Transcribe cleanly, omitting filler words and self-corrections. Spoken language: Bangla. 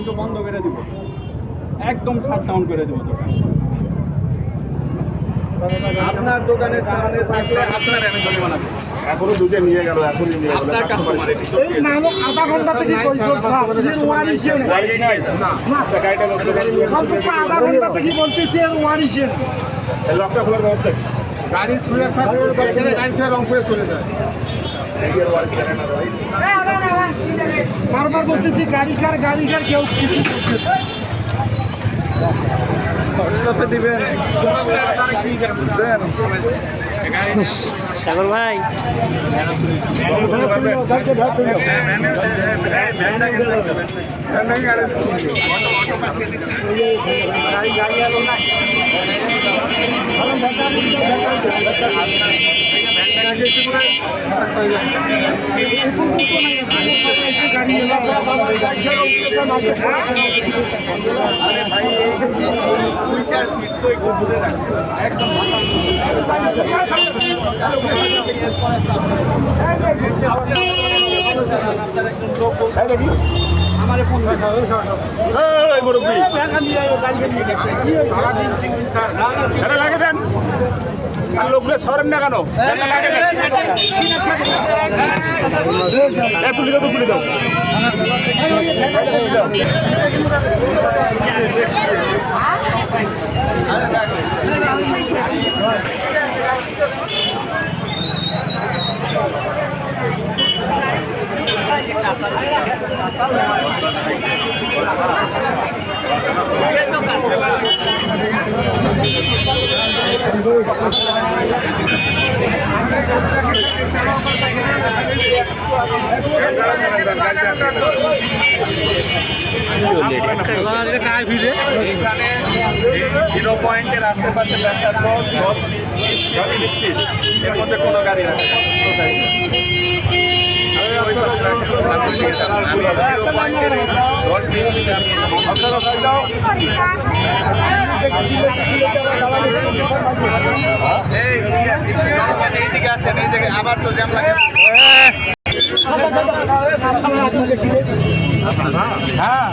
কিন্তু বন্ধ করে দিব, একদম শাটডাউন করে দেবো দোকান। আপনার দোকানে সামনে থাকলে আপনার আমি জরিমানা দেব। এখনো দুধে নিয়ে গেল, এখনই নিয়ে গেল। আপনার কাস্টমার এটি এই নাম আধা ঘন্টা থেকে কই চলছে এর ওয়ারিশ নেই গাড়ি নাই না না গাড়িটা লক করে অন্তত আধা ঘন্টা থেকে বলতেছি এর ওয়ারিশ নেই লকটা খোলার ব্যবস্থা কি? গাড়ি ছুঁয়ে সাথে এখানে গাড়ি ছুঁয়ে রংপুরে চলে যায় বারবার বলতেছি গাড়ি কার কেউ কিছু করছে না। দিবেন সাগর ভাই আমারে ফোন এই মুরব্বি আরে লাগে দেন আর লোকগুলো সরেন না কেন? লাগে দেন। তুলে দাও, তুলে দাও। এখানে 0 পয়েন্টের আশেপাশে ব্যবসা 10-20 এর মধ্যে কোনো গাড়ি রাখে না। আমি 0 পয়েন্টের 10-20 মিটার এইদিকে আসেন, এই জায়গায় আবার তো জ্যাম লাগে। হ্যাঁ